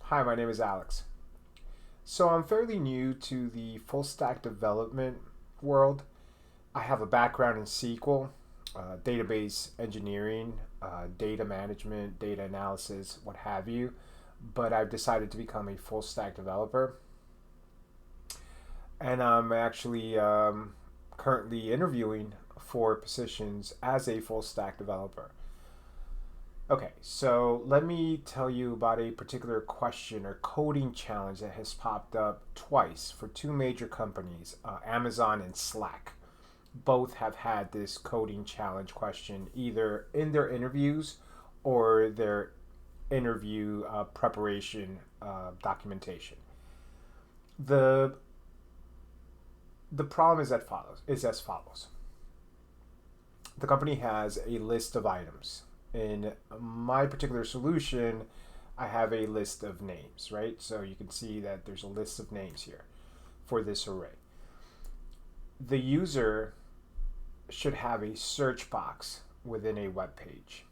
Hi, my name is Alex. So I'm fairly new to the full stack development world. I have a background in SQL, database engineering, data management, data analysis, what have you, but I've decided to become a full stack developer. And I'm actually currently interviewing for positions as a full stack developer. Okay, so let me tell you about a particular question or coding challenge that has popped up twice for two major companies, Amazon and Slack. Both have had this coding challenge question either in their interviews or their interview preparation documentation. The the problem is as follows. The company has a list of items. In my particular solution, I have a list of names, right? So you can see that there's a list of names here for this array. The user should have a search box within a web page.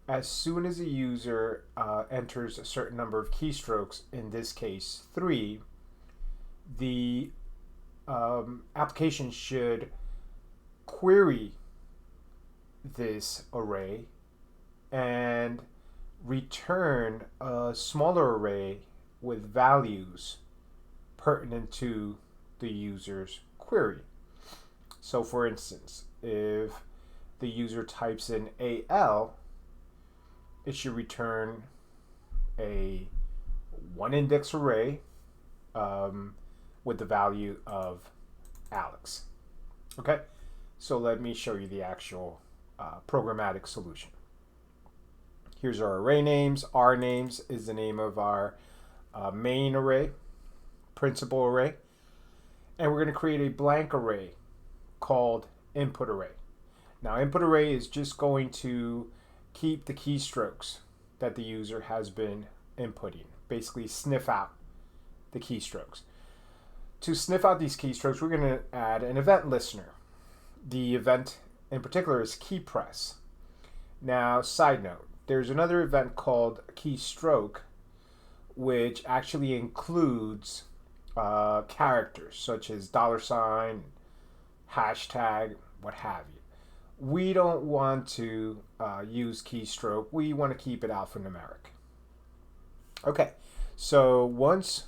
As soon as a user enters a certain number of keystrokes, in this case 3, the application should query this array and return a smaller array with values pertinent to the user's query. So for instance, if the user types in AL, it should return a one index array with the value of Alex. Okay, so let me show you the actual programmatic solution. Here's our array names. R names is the name of our main array, principal array. And we're going to create a blank array called input array. Now, input array is just going to keep the keystrokes that the user has been inputting, basically sniff out the keystrokes. To sniff out these keystrokes, we're going to add an event listener. The event in particular is key press. Now, side note, there's another event called keystroke, which actually includes characters such as $, hashtag, what have you. We don't want to use keystroke. We want to keep it alphanumeric. Okay, so once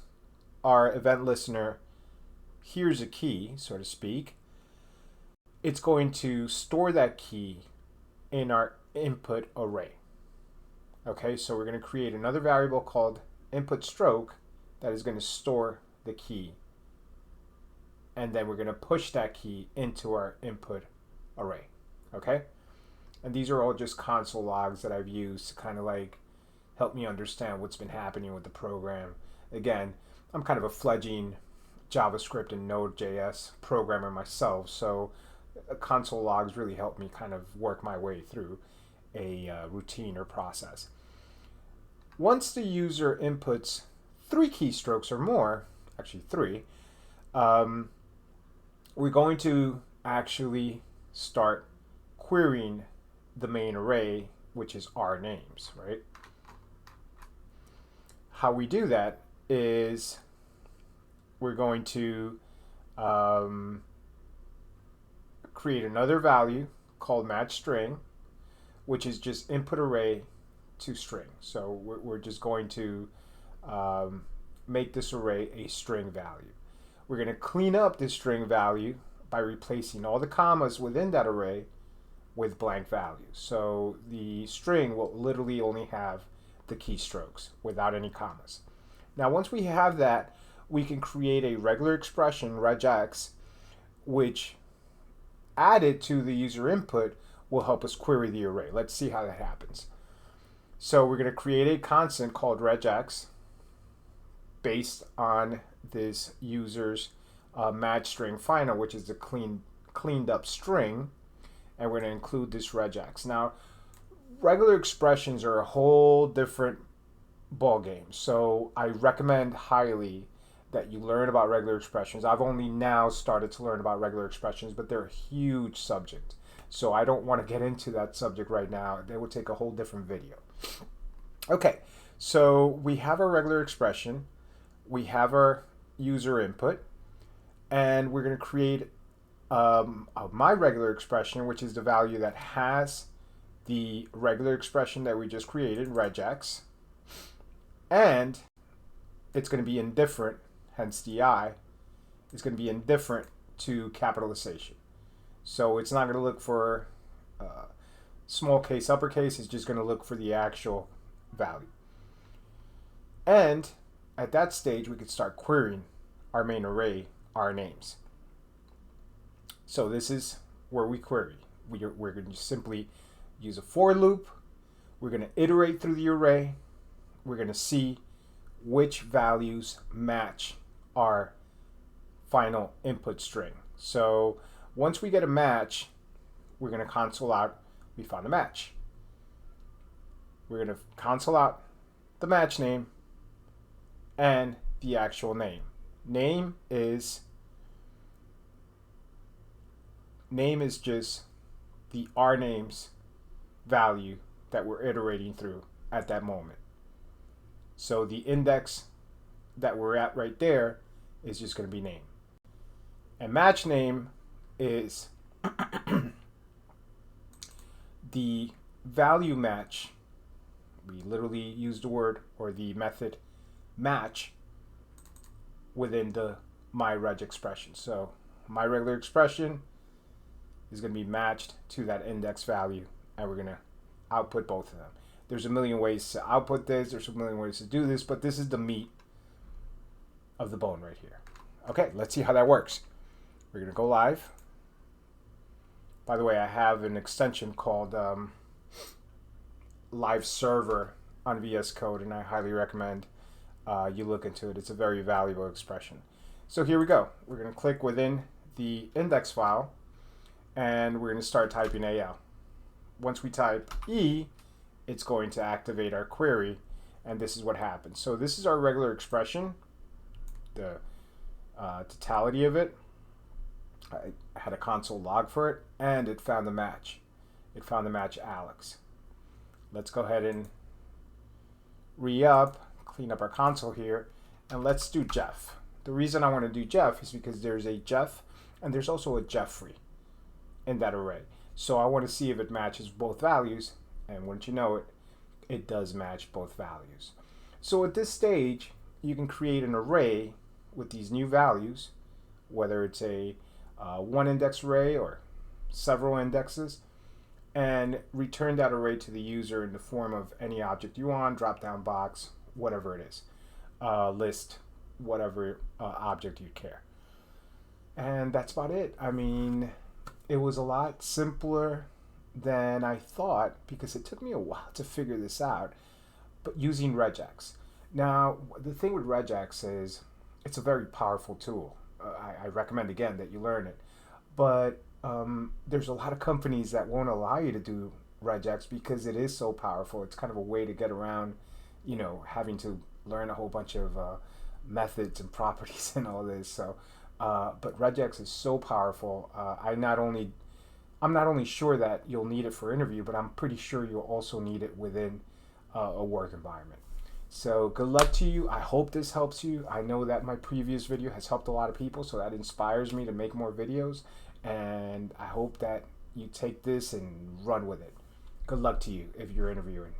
our event listener hears a key, so to speak, it's going to store that key in our input array. Okay, so we're going to create another variable called input stroke that is going to store the key. And then we're going to push that key into our input array. Okay? And these are all just console logs that I've used to kind of like help me understand what's been happening with the program. Again, I'm kind of a fledgling JavaScript and Node.js programmer myself, so console logs really help me kind of work my way through a routine or process. Once the user inputs 3 keystrokes or more, actually 3, we're going to actually start querying the main array, which is our names, right? How we do that is we're going to create another value called match string, which is just input array to string. So we're just going to make this array a string value. We're going to clean up this string value by replacing all the commas within that array with blank values. So the string will literally only have the keystrokes without any commas. Now, once we have that, we can create a regular expression, RegEx, which added to the user input will help us query the array. Let's see how that happens. So we're going to create a constant called RegEx based on this user's match string final, which is the cleaned up string, and we're going to include this RegEx. Now, regular expressions are a whole different ball game, so I recommend highly that you learn about regular expressions. I've only now started to learn about regular expressions, but they're a huge subject. So I don't want to get into that subject right now. It would take a whole different video. Okay, So we have our regular expression, we have our user input, and we're going to create my regular expression, which is the value that has the regular expression that we just created, regex, and it's going to be indifferent, hence the I, is going to be indifferent to capitalization. So it's not going to look for small case, uppercase, it's just going to look for the actual value. And at that stage, we could start querying our main array, our names. So this is where we query. We're going to simply use a for loop. We're going to iterate through the array. We're going to see which values match our final input string. So once we get a match, we're going to console out, we found a match. We're going to console out the match name and the actual name. Name is just the our names value that we're iterating through at that moment. So the index that we're at right there is just going to be name. And match name is the value match. We literally use the word or the method match within the my reg expression. So my regular expression is going to be matched to that index value, and we're going to output both of them. There's a million ways to output this, there's a million ways to do this, but this is the meat of the bone right here. Okay, let's see how that works. We're going to go live. By the way, I have an extension called Live Server on VS Code, and I highly recommend you look into it. It's a very valuable expression. So here we go. We're going to click within the index file, and we're going to start typing AL. Once we type E, it's going to activate our query, and this is what happens. So this is our regular expression, the totality of it. I had a console log for it, and it found the match. It found the match Alex. Let's go ahead and re-up, clean up our console here, and let's do Jeff. The reason I want to do Jeff is because there's a Jeff, and there's also a Jeffrey in that array. So I want to see if it matches both values, and wouldn't you know it, it does match both values. So at this stage, you can create an array with these new values, whether it's a one index array or several indexes, and return that array to the user in the form of any object you want, drop down box, whatever it is, list, whatever object you care. And that's about it. I mean, it was a lot simpler than I thought because it took me a while to figure this out, but using regex. Now, the thing with regex is it's a very powerful tool. I recommend again that you learn it, but there's a lot of companies that won't allow you to do regex because it is so powerful. It's kind of a way to get around, you know, having to learn a whole bunch of methods and properties and all this. So, but regex is so powerful. I'm not only sure that you'll need it for interview, but I'm pretty sure you'll also need it within a work environment. So good luck to you. I hope this helps you. I know that my previous video has helped a lot of people, so that inspires me to make more videos. And I hope that you take this and run with it. Good luck to you if you're interviewing.